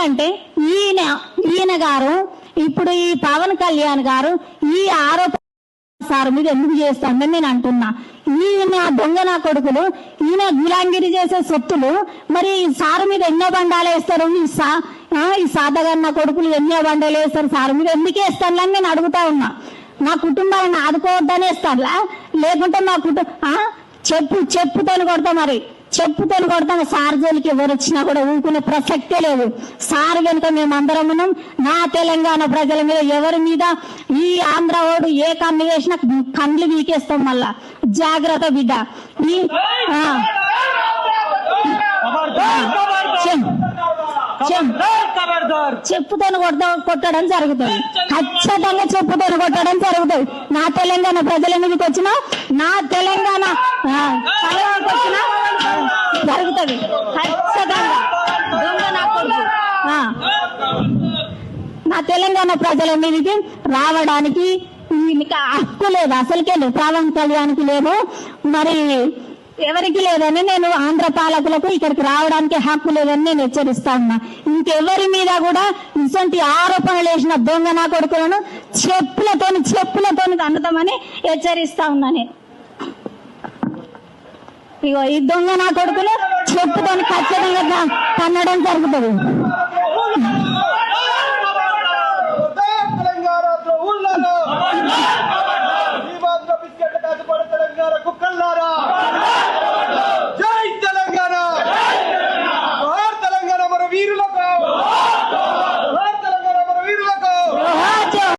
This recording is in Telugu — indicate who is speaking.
Speaker 1: ఎందుకంటే ఈయన గారు ఇప్పుడు ఈ పవన్ కళ్యాణ్ గారు ఈ ఆరోపణ సార్ మీద ఎందుకు చేస్తాడని నేను అంటున్నా. ఈయన దొంగ నా కొడుకులు, ఈయన గులాంగిరి చేసే సొత్తులు మరి సారు మీద ఎన్నో బండాలు వేస్తారు. ఈ సాధగన్న కొడుకులు ఎన్నో బండాలు వేస్తారు, సారు మీద ఎందుకు వేస్తారని నేను అడుగుతా ఉన్నా. నా కుటుంబాలను ఆదుకోవద్దని వేస్తారులా, లేకుంటే మా చెప్పుతోని కొడతా, మరి చెప్పుతోని కొడతాం. సార్ జోలికి ఎవరు వచ్చినా కూడా ఊరుకునే ప్రసక్తే లేదు. సార్ వెనుక మేమందరం ఉన్నాం. నా తెలంగాణ ప్రజల మీద ఎవరి మీద ఈ ఆంధ్ర ఓడు ఏ కన్ను వేసినా కండ్లు వీకేస్తాం. మళ్ళా జాగ్రత్త బిడ్డ. చెప్పుతోని కొట్టడం జరుగుతుంది, ఖచ్చితంగా చెప్పుతోని కొట్టడం జరుగుతుంది. నా తెలంగాణ ప్రజల మీదకి వచ్చినా, నా తెలంగాణ వచ్చినా జరుగుతుంది ఖచ్చితంగా. నా తెలంగాణ ప్రజల మీదకి రావడానికి హక్కు లేదు, అసలుకే లేదు. పవన్ కళ్యాణ్కి లేదు, మరి ఎవరికి లేదని నేను ఆంధ్ర పాలకులకు ఇక్కడికి రావడానికి హక్కు లేదని నేను హెచ్చరిస్తా ఉన్నా. ఇంకెవరి మీద కూడా ఇటువంటి ఆరోపణలు వేసిన దొంగ నా కొడుకులను చెప్పులతోని తండుతామని హెచ్చరిస్తా ఉన్నా. నేను ఇగో ఈ దొంగ నా కొడుకులు చెప్పుతోని ఖచ్చితంగా తన్నడం జరుగుతుంది.